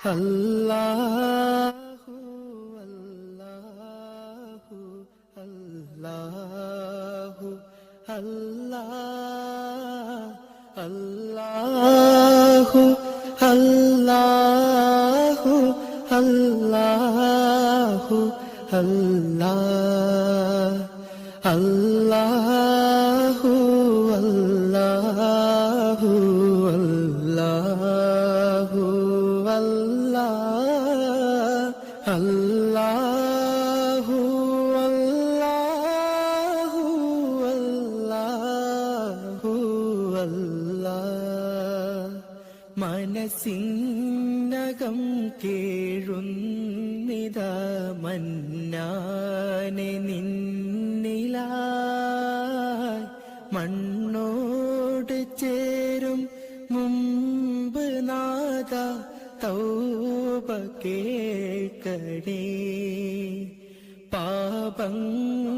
അല്ലാഹു അല്ലാഹു അല്ലാഹു അല്ലാഹു അല്ലാഹു അല്ലാഹു അല്ലാഹു അല്ലാഹു അല്ലാഹു അല്ലാഹു അല്ലാഹു അല്ലാഹു അല്ലാഹു അല്ലാഹു മനസ്സിനകം കേഴുന്നിതാ മന്നാനെ നിന്നിലായി മണ്ണോട് ചേരും മുമ്പ് നാദ തൗബ കേൾക്കണേ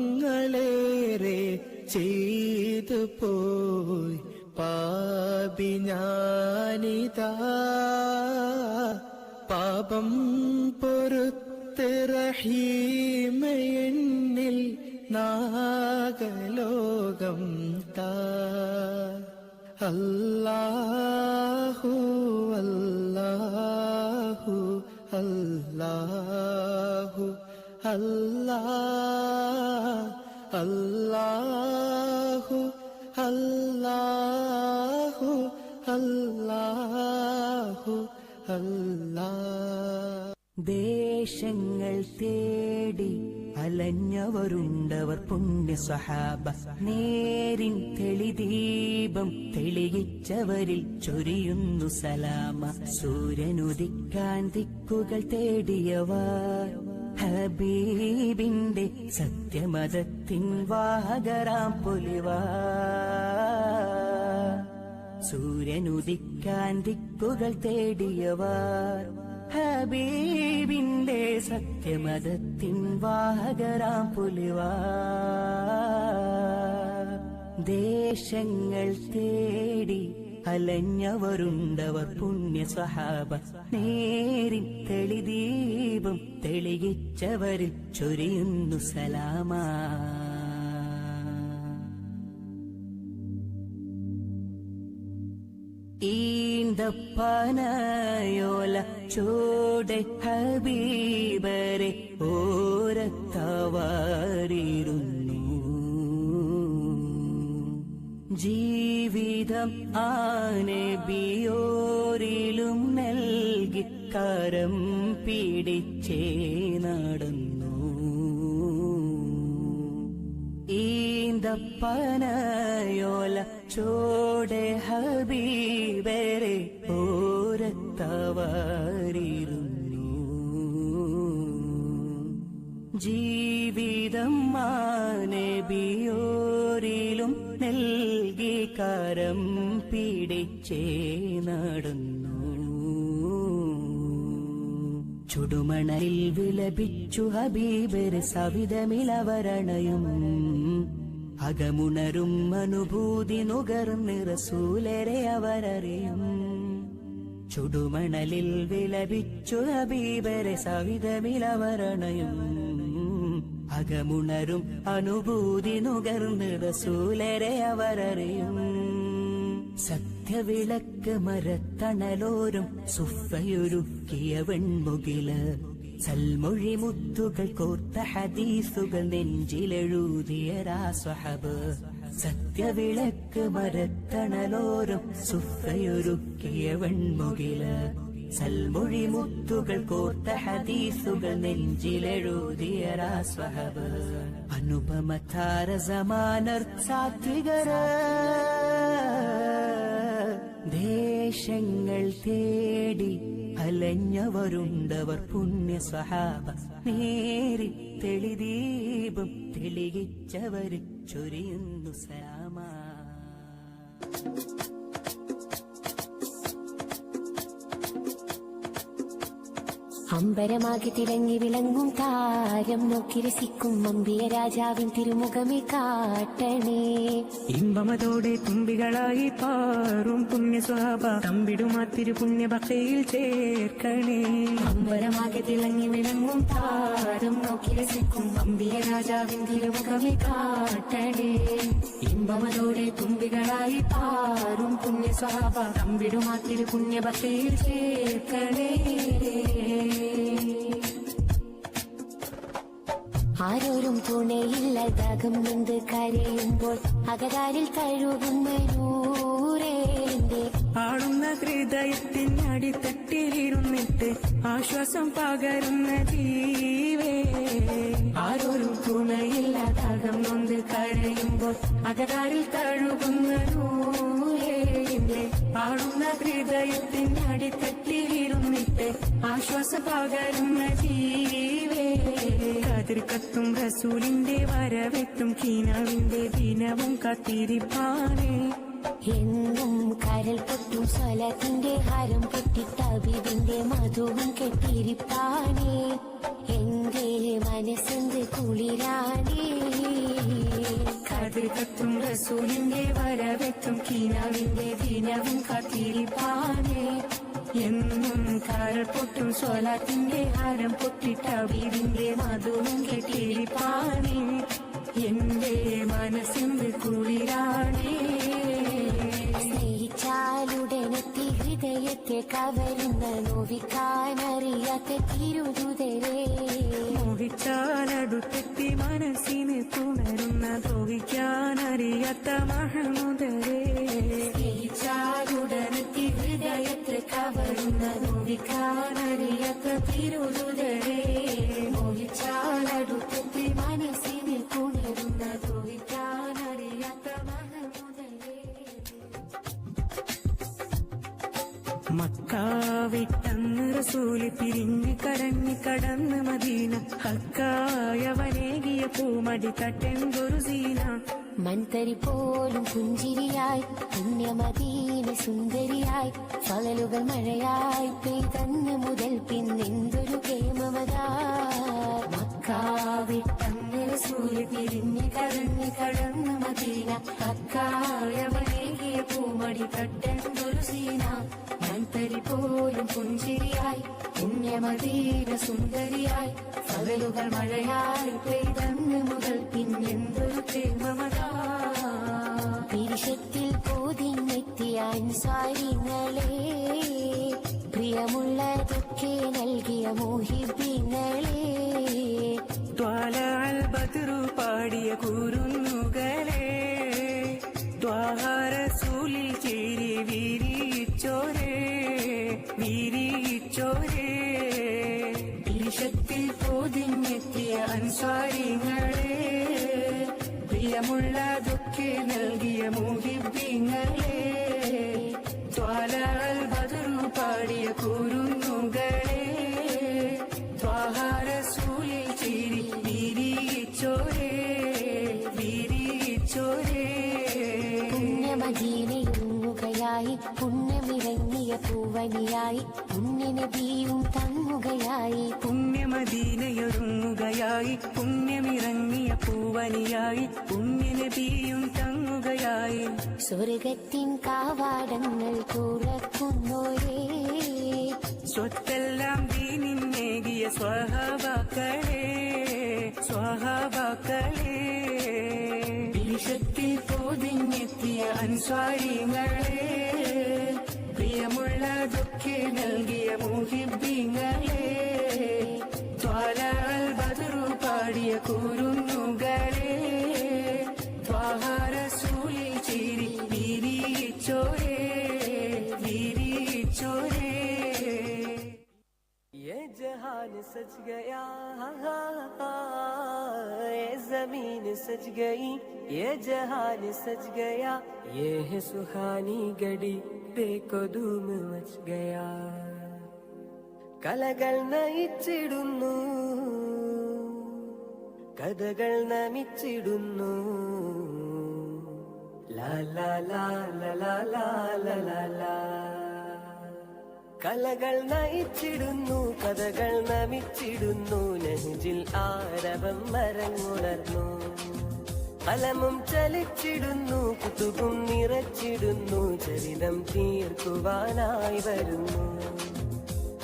പാപങ്ങളേറെ ചെയ്തു പോയി പാപി ഞാനിതാ പാപം പൊറുത്ത് റഹീമയെന്നിൽ നാഗലോകം താ അല്ലാഹു അല്ലാഹു അല്ലാഹു അല്ലാഹു അല്ലാഹു അല്ലാഹു അല്ലാഹു ദേശങ്ങൾ തേടി അലഞ്ഞവരുണ്ടവർ പുണ്യ സ്വഹാബ നേരിൻ തെളിദീപം തെളിയിച്ചവരിൽ ചൊരിയുന്നു സലാമ സൂര്യനുദിക്കാൻ ദിക്കുകൾ തേടിയവർ ഹബീബിന്റെ സത്യമതത്തിൻ വാഹകരാം പൊലിവാ സൂര്യനുദിക്കാൻ ദിക്കുകൾ തേടിയവർ ഹബീബിന്റെ സത്യമതത്തിൻ വാഹകരാം പുലിവാ ദേശങ്ങൾ തേടി അലഞ്ഞവരുണ്ടവർ പുണ്യ സ്വഹാബ നേരിൻ തെളിദീപം തെളിയിച്ചവരിൽ ചൊരിയുന്നു സലാമാ ഈന്തപ്പനയോല ചോടെ ഹബീബരെ ഓരത്തവാറിരുന്നു ജീവിതം ആനബിയോരിലും നൽകി കരം പിടിച്ചേ നടന്നു ഈന്തപ്പനയോല ചോടെ ഹബീബരെ ഓരത്തവാറിരുന്നു ജീവിതം മാനബിയോരിലും നൽകി കരം പിടിച്ചേ നടന്നു ചുടുമണലിൽ വിലപിച്ചു ഹബീബര് സവിധമിലവരണയും അകമുണരും അനുഭൂതി നുകർന്ന് റസൂലരെ അവരറിയും ചുടുമണലിൽ വിലപിച്ചു ഹബീബരെ സവിധമിലവരണയും അകമുണരും അനുഭൂതി നുകർന്ന് റസൂലരെ അവരറിയും സത്യവിളക്ക് മരത്തണലോരും സുഫയൊരുക്കിയ വെൺമുകില് സൽമൊഴി മുത്തുകൾ കോർത്ത ഹദീസുകൾ നെഞ്ചിലെഴുതിയ സ്വഹബ് സത്യവിളക്ക് മരത്തണലോരും സുഫയൊരുക്കിയ വെൺമുകില് സൽമൊഴി മുത്തുകൾ കോർത്ത ഹദീസുകൾ നെഞ്ചിലെഴുതിയ സ്വഹബ് അനുപമ താരസമാനർ സാത്വികര ദേശങ്ങൾ തേടി അലഞ്ഞവരുണ്ടവർ പുണ്യ സ്വഹാബ നേരി തെളിദീപം തെളിയിച്ചവർ ചൊരിയുന്നു സലാമ അമ്പരമാകെ തിളങ്ങി വിളങ്ങും താരം നോക്കി രസിക്കും അമ്പിയ രാജാവിൻ തിരുമുഖമേ കാട്ടണേ. ഇമ്പമതോടെ തുമ്പികളായി പാറും പുണ്യ സ്വഭാവ തമ്പിടുമാ തിരുപുണ്യ ഭക്തിയിൽ ചേർക്കണേ. അമ്പരമാകെ തിളങ്ങി വിളങ്ങും താരം നോക്കി രസിക്കും അമ്പിയ രാജാവിൻ തിരുമുഖമേ കാട്ടണേ. ഇമ്പമതോടെ തുമ്പികളായി പാറും പുണ്യ സ്വഭാവ തമ്പിടുമാ തിരുപുണ്യ ഭക്തിയിൽ ചേർക്കണേ. ആരോരും തുണയില്ലതാകും നൊന്ത് കരയുമ്പോൾ അകതാരിൽ കഴുകുന്ന നൂറേന്റെ ആടുന്ന ഹൃദയത്തിനടിത്തട്ടിലിരുന്നിട്ട് ആശ്വാസം പകരുന്ന ജീവേ. ആരോരും തുണയില്ലതാകും നൊന്ത് കരയുമ്പോൾ അകതാരിൽ കഴുകുന്ന നൂറേന്റെ ആടുന്ന ഹൃദയത്തിനടിത്തട്ടിലിരുന്നിട്ട് ആശ്വാസം പകരുന്ന ജീവേ. കതിർക്കത്തും റസൂലിന്റെ വരവെത്തും കീനാവിന്റെ ദിനവും കാത്തിരിപ്പാനേ. എന്നും കരൽ പൊട്ടും സ്വലത്തിന്റെ ഹാരം പൊട്ടിത്തവിതിന്റെ മധുവും കെട്ടിരിപ്പാനേ. എന്റെ മനസ്സെന്ത് കുളിരാനേ. കതിർക്കത്തും റസൂലിന്റെ വരവെത്തും കീനാവിന്റെ ദിനവും കാത്തിരിപ്പാനേ. എന്നും കരൾ പൊട്ടും സ്വലാത്തിന്റെ ഹാരം പൊട്ടിട്ട വീടിന്റെ മധുവും കെട്ടിരിപ്പാനേ. എന്റെ മനസ്സിന്റെ കുളിരാണേ. സ്നേഹിച്ചാലുടനെത്തി ഹൃദയത്തെ കവരുന്ന നോവിക്കാനറിയാത്ത തിരുതുതരേ. മോഹിച്ചാലടുത്തെത്തി മനസ്സിന് പുണരുന്ന ദ്രോഹിക്കാനറിയാത്ത മഹമുദരേ. സ്നേഹിച്ചാലുടനെത്തി ഹൃദയത്തെ കവരുന്ന നോവിക്കാനറിയാത്ത തിരുതുതരേ. മോഹിച്ചാലടുത്തെത്തി മനസ്സിന് പുണരുന്ന ദ്രോഹിക്കാനറിയാത്ത മഹമുദരേ. മക്ക വിട്ടന്ന് റസൂല് പിരിഞ്ഞ് കരഞ്ഞ് കടന്ന് മദീന. ഹക്കായവനേകിയ പൂമടി തട്ടെന്തൊരു സീന. മൺതരി പോലും പുഞ്ചിരിയായി പുണ്യമദീന സുന്ദരിയായി പകലുകൾ മഴയായി പെയ്തന്ന് മുതൽ പിന്നെന്തൊരു കേമമതാ. മക്കാവിട്ടന്ന് റസൂല് പിരിഞ്ഞ് കരഞ്ഞ് കടന്ന് മദീന. ഹക്കായവനേകിയ പൂമടി തട്ടെന്തൊരു സീന. മൺതരി പോലും പുഞ്ചിരിയായി പുണ്യമദീന സുന്ദരിയായി പകലുകൾ മഴയായി പെയ്തന്ന് മുതൽ പിന്നെന്തൊരു പ്രേമമതാ. പിരിശത്തിൽ പൊതിഞ്ഞെത്തിയ അൻസാരിങ്ങളെ പ്രിയമുള്ളതൊക്കെ നൽകിയ മോഹിബിങ്ങളെ. ത്വാലഅൽ ബദ്റു പാടിയ കുരുന്നുകളെ ത്വാഹ റസൂലിൽ ചേരി വിരിച്ചോരേ വിരിച്ചോരേ. പിരിശത്തിൽ പൊതിഞ്ഞെത്തിയ അൻസാരിങ്ങളെ പ്രിയമുള്ളതൊക്കെ നൽകിയ മുഹിബ്ബിങ്ങളെ. ത്വാലഅൽ ബദ്റു പാടിയ കുരുന്നുകളെ ത്വാഹ റസൂലിൽ ചേരി വിരിച്ചോരേ വിരിച്ചോരേ. പുണ്യമദീനയൊരുങ്ങുകയായി പുണ്യമിറങ്ങിയ പൂവനിയായി പുണ്യനബിയും തങ്ങുകയായി. പുണ്യമദീനയൊരുങ്ങുകയായി പുണ്യമിറങ്ങിയ പൂവനിയായി പുണ്യനബിയും തങ്ങുകയായി. സ്വർഗത്തിൻ കാവാടങ്ങൾ തുറക്കുന്നോരേ സ്വത്തെല്ലാം ദീനിന്നേകിയ സ്വഹാബാക്കളെ സ്വഹാബാക്കളെ. പിരിശത്തിൽ പൊതിഞ്ഞെത്തിയ അൻസ്വാരിങ്ങളെ പ്രിയമുള്ളതൊക്കെ നൽകിയ മുഹിബ്ബിങ്ങളെ. ത്വാലഅൽ ബദ്റു പാടിയ കുരുന്നുകളെ ത്വാഹ റസൂലിൽ ചേരി വിരിച്ചോരേ വിരിച്ചോരേ. ये जहान सज गया ये जमीन सज गई ये जहान सज गया ये है सुहानी घड़ी देखो धूम मच गया. കലകൾ നയിച്ചിടുന്നു കഥകൾ നമിച്ചിടുന്നു ലാ ലാ ലാ ലാ ലാ ലാ ലാ ലാ. കലകൾ നയിച്ചിടുന്നു കഥകൾ നമിച്ചിടുന്നു നെഞ്ചിൽ ആരവം മരങ്ങുണർന്നു കലമും ചലിച്ചിടുന്നു കുത്തുകും നിറച്ചിടുന്നു ചരിതം തീർക്കുവാനായി വരുന്നു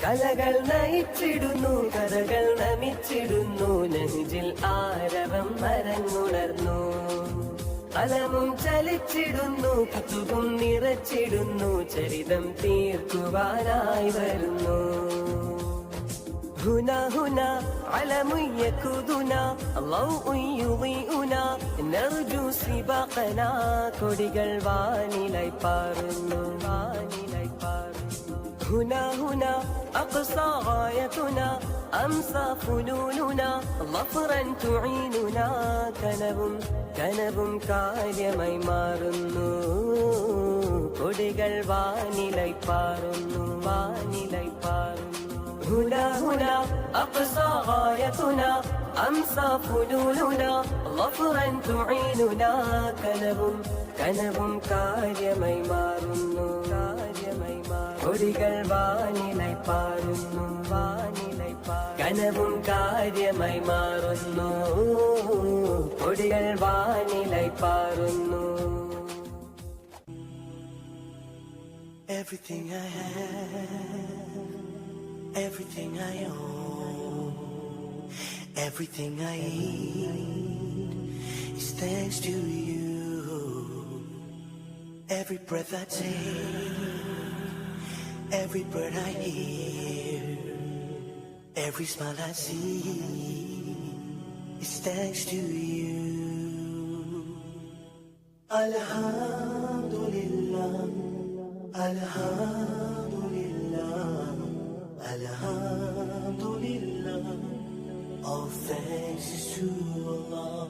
കലകൾ നയിച്ചിടുന്നു കഥകൾ നമിച്ചിടുന്നു നെഞ്ചിൽ ആരവം മരങ്ങുണർന്നു കലമും ചലിച്ചിടുന്നു കുത്തുകും നിറച്ചിടുന്നു ചരിതം തീർക്കുവാനായി വരുന്നു هنا هنا علم يكودنا ضوء يضيئنا نرجو سباقنا കൊടികൾ വാനിലായി പാറുന്നു هنا هنا أقصى غايتنا أمسى فنوننا ظفرا تعيننا കനവും കാര്യമായി മാറുന്നു കൊടികൾ വാനിലായി പാറുന്നു هنا هنا أقصى غايتنا أمسى فنوننا ظفرا تعيننا കനവും കാര്യമായി മാറുന്നു കൊടികൾ വാനിലായി പാറുന്നു കനവും കാര്യമായി മാറുന്നു കൊടികൾ വാനിലായി പാറുന്നു Everything I have, everything I own, everything I eat is thanks to you. Every breath I take, every bird I hear, every smile I see is thanks to you. Alhamdulillah, Alhamdulillah, Alhamdulillah. All thanks is to Allah.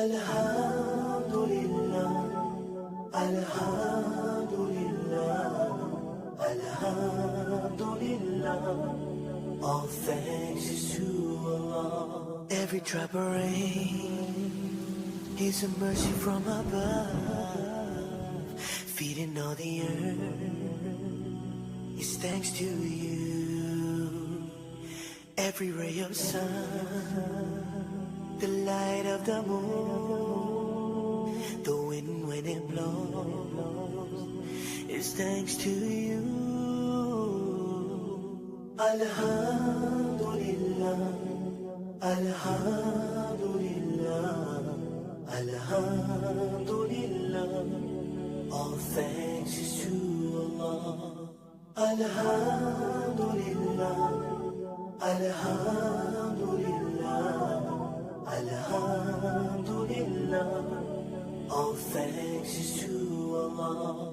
Alhamdulillah, Alhamdulillah, Alhamdulillah. All thanks is to Allah. Every drop of rain is a mercy from above, feeding all the earth is thanks to you. Every ray of sun, the light of the moon, the wind when it blows is thanks to you. Alhamdulillah, Alhamdulillah, Alhamdulillah. All thanks is to Allah. Alhamdulillah, Alhamdulillah, Alhamdulillah. All thanks is to Allah.